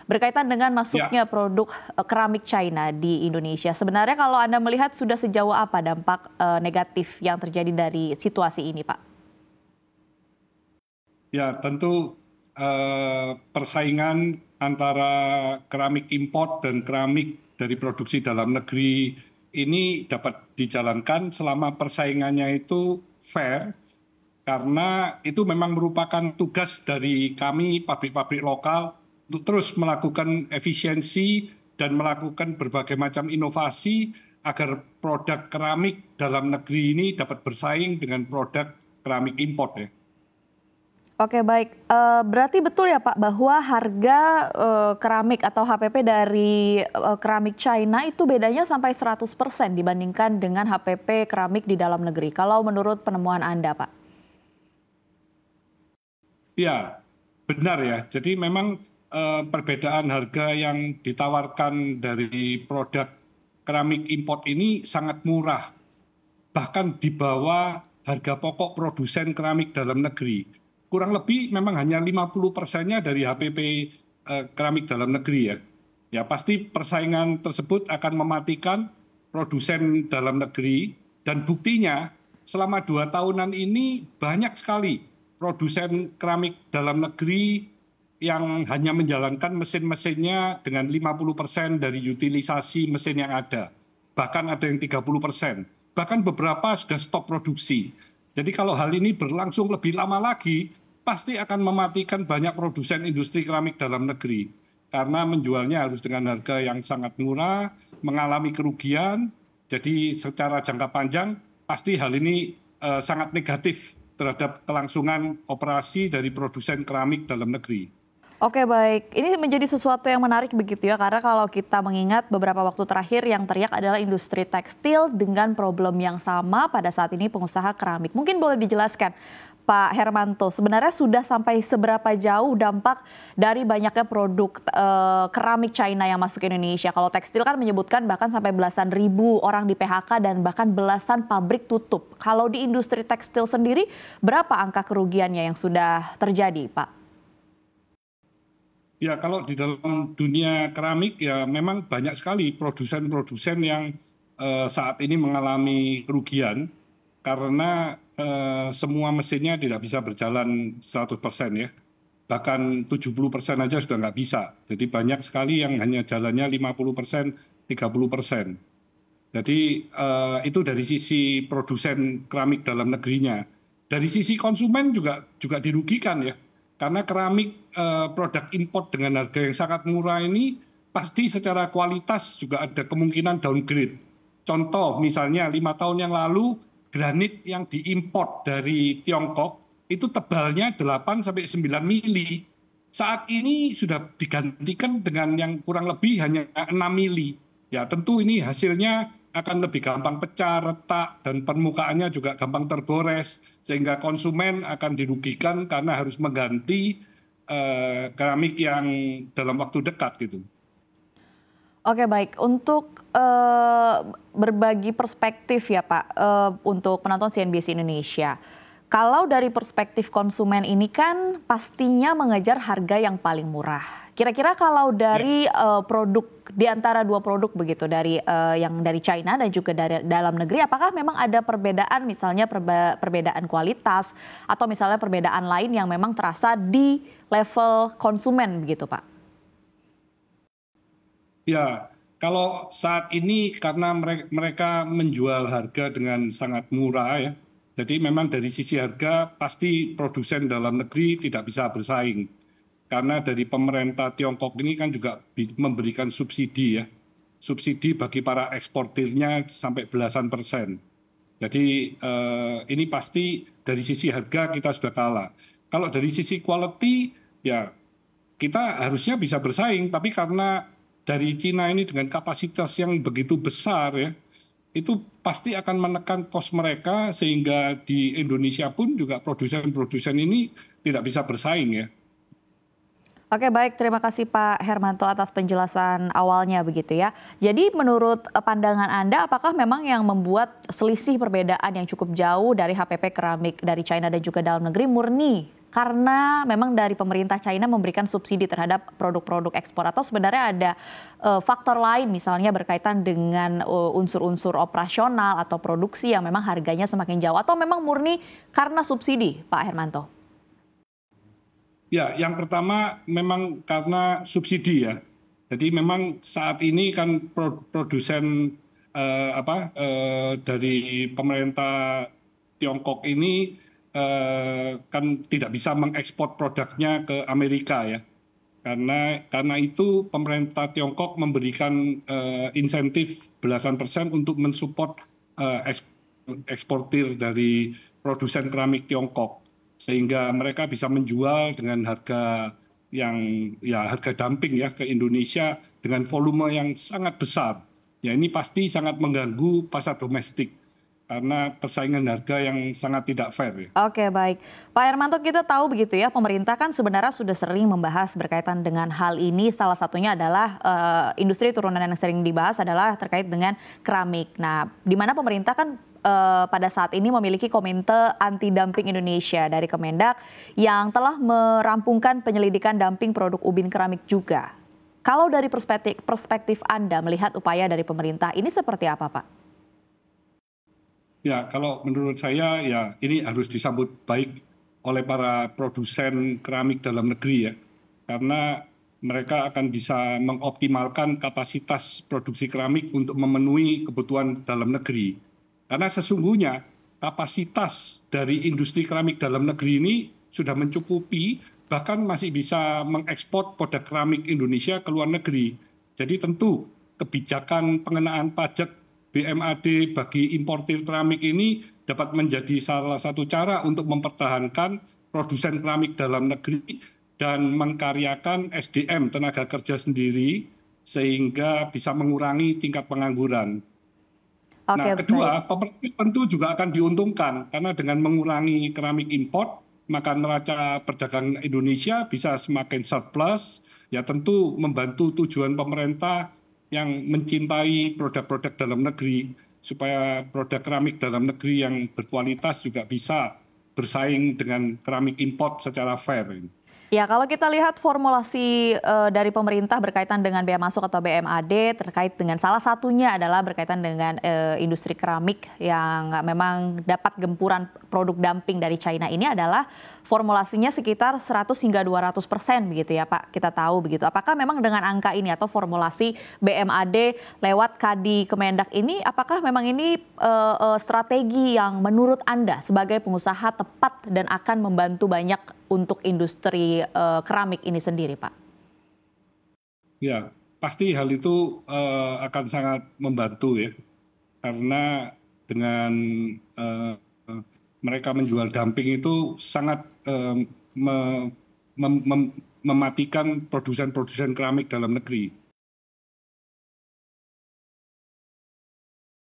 berkaitan dengan Ya, masuknya produk keramik China di Indonesia. Sebenarnya kalau Anda melihat sudah sejauh apa dampak negatif yang terjadi dari situasi ini, Pak? ya tentu persaingan antara keramik import dan keramik dari produksi dalam negeri ini dapat dijalankan selama persaingannya itu fair, karena itu memang merupakan tugas dari kami pabrik-pabrik lokal untuk terus melakukan efisiensi dan melakukan berbagai macam inovasi agar produk keramik dalam negeri ini dapat bersaing dengan produk keramik import ya. Oke, baik. Berarti betul ya Pak bahwa harga keramik atau HPP dari keramik China itu bedanya sampai 100% dibandingkan dengan HPP keramik di dalam negeri. Kalau menurut penemuan Anda, Pak? Ya, benar ya. Jadi memang perbedaan harga yang ditawarkan dari produk keramik import ini sangat murah, bahkan di bawah harga pokok produsen keramik dalam negeri. Kurang lebih memang hanya 50%-nya dari HPP keramik dalam negeri ya. Ya pasti persaingan tersebut akan mematikan produsen dalam negeri, dan buktinya selama 2 tahunan ini banyak sekali produsen keramik dalam negeri yang hanya menjalankan mesin-mesinnya dengan 50% dari utilisasi mesin yang ada. Bahkan ada yang 30%. Bahkan beberapa sudah stop produksi. Jadi kalau hal ini berlangsung lebih lama lagi, pasti akan mematikan banyak produsen industri keramik dalam negeri. Karena menjualnya harus dengan harga yang sangat murah, mengalami kerugian. Jadi secara jangka panjang, pasti hal ini sangat negatif terhadap kelangsungan operasi dari produsen keramik dalam negeri. Oke, baik. Ini menjadi sesuatu yang menarik begitu ya, karena kalau kita mengingat beberapa waktu terakhir yang teriak adalah industri tekstil dengan problem yang sama pada saat ini pengusaha keramik. Mungkin boleh dijelaskan, Pak Hermanto, sebenarnya sudah sampai seberapa jauh dampak dari banyaknya produk keramik China yang masuk ke Indonesia? Kalau tekstil kan menyebutkan bahkan sampai belasan ribu orang di PHK dan bahkan belasan pabrik tutup. Kalau di industri tekstil sendiri, berapa angka kerugiannya yang sudah terjadi, Pak? Ya, kalau di dalam dunia keramik ya memang banyak sekali produsen-produsen yang saat ini mengalami kerugian karena semua mesinnya tidak bisa berjalan 100% ya. Bahkan 70% aja sudah nggak bisa. Jadi banyak sekali yang hanya jalannya 50%, 30%. Jadi itu dari sisi produsen keramik dalam negerinya. Dari sisi konsumen juga dirugikan ya, karena keramik produk import dengan harga yang sangat murah ini pasti secara kualitas juga ada kemungkinan downgrade. Contoh misalnya 5 tahun yang lalu granit yang diimport dari Tiongkok itu tebalnya 8 sampai 9 mili. Saat ini sudah digantikan dengan yang kurang lebih hanya 6 mili. Ya tentu ini hasilnya akan lebih gampang pecah, retak, dan permukaannya juga gampang tergores, sehingga konsumen akan dirugikan karena harus mengganti keramik yang dalam waktu dekat gitu. Oke, baik. Untuk berbagi perspektif ya Pak, untuk penonton CNBC Indonesia. Kalau dari perspektif konsumen ini kan pastinya mengejar harga yang paling murah. Kira-kira kalau Ya. dari produk di antara dua produk begitu dari yang dari China dan juga dari dalam negeri, apakah memang ada perbedaan, misalnya perbedaan kualitas atau misalnya perbedaan lain yang memang terasa di level konsumen begitu, Pak? Ya, kalau saat ini karena mereka menjual harga dengan sangat murah ya, jadi memang dari sisi harga pasti produsen dalam negeri tidak bisa bersaing. Karena dari pemerintah Tiongkok ini kan juga memberikan subsidi ya, subsidi bagi para eksportirnya sampai belasan persen. Jadi ini pasti dari sisi harga kita sudah kalah. Kalau dari sisi quality ya kita harusnya bisa bersaing, tapi karena dari Cina ini dengan kapasitas yang begitu besar ya, itu pasti akan menekan kos mereka sehingga di Indonesia pun juga produsen-produsen ini tidak bisa bersaing ya. Oke, baik, terima kasih Pak Hermanto atas penjelasan awalnya begitu ya. Jadi menurut pandangan Anda, apakah memang yang membuat selisih perbedaan yang cukup jauh dari HPP keramik dari China dan juga dalam negeri murni karena memang dari pemerintah China memberikan subsidi terhadap produk-produk ekspor, atau sebenarnya ada faktor lain misalnya berkaitan dengan unsur-unsur operasional atau produksi yang memang harganya semakin jauh, atau memang murni karena subsidi, Pak Hermanto? Ya, yang pertama memang karena subsidi ya. Jadi memang saat ini kan produsen dari pemerintah Tiongkok ini kan tidak bisa mengekspor produknya ke Amerika ya. Karena itu pemerintah Tiongkok memberikan insentif belasan persen untuk mensupport eksportir dari produsen keramik Tiongkok, sehingga mereka bisa menjual dengan harga yang ya harga dumping ya ke Indonesia dengan volume yang sangat besar. Ya ini pasti sangat mengganggu pasar domestik karena persaingan harga yang sangat tidak fair ya. Oke, baik. Pak Hermanto, kita tahu begitu ya, pemerintah kan sebenarnya sudah sering membahas berkaitan dengan hal ini. Salah satunya adalah industri turunan yang sering dibahas adalah terkait dengan keramik. Nah, di mana pemerintah kan pada saat ini memiliki Komite Anti Dumping Indonesia dari Kemendak yang telah merampungkan penyelidikan dumping produk ubin keramik juga. Kalau dari perspektif Anda melihat upaya dari pemerintah ini seperti apa, Pak? Ya, kalau menurut saya ya ini harus disambut baik oleh para produsen keramik dalam negeri ya. Karena mereka akan bisa mengoptimalkan kapasitas produksi keramik untuk memenuhi kebutuhan dalam negeri. Karena sesungguhnya kapasitas dari industri keramik dalam negeri ini sudah mencukupi, bahkan masih bisa mengekspor produk keramik Indonesia ke luar negeri. Jadi tentu kebijakan pengenaan pajak BMAD bagi importir keramik ini dapat menjadi salah satu cara untuk mempertahankan produsen keramik dalam negeri dan mengkaryakan SDM tenaga kerja sendiri sehingga bisa mengurangi tingkat pengangguran. Nah, Oke, kedua, baik. pemerintah tentu juga akan diuntungkan karena dengan mengurangi keramik impor, maka neraca perdagangan Indonesia bisa semakin surplus, ya tentu membantu tujuan pemerintah yang mencintai produk-produk dalam negeri, supaya produk keramik dalam negeri yang berkualitas juga bisa bersaing dengan keramik import secara fair. Ya, kalau kita lihat formulasi dari pemerintah berkaitan dengan bea masuk atau BMAD terkait dengan salah satunya adalah berkaitan dengan industri keramik yang memang dapat gempuran produk dumping dari China ini adalah formulasinya sekitar 100 hingga 200% begitu ya Pak, kita tahu begitu. Apakah memang dengan angka ini atau formulasi BMAD lewat Kadi Kemendak ini, apakah memang ini strategi yang menurut Anda sebagai pengusaha tepat dan akan membantu banyak untuk industri keramik ini sendiri, Pak? Ya, pasti hal itu akan sangat membantu ya, karena dengan eh, mereka menjual dumping itu sangat mematikan produsen-produsen keramik dalam negeri.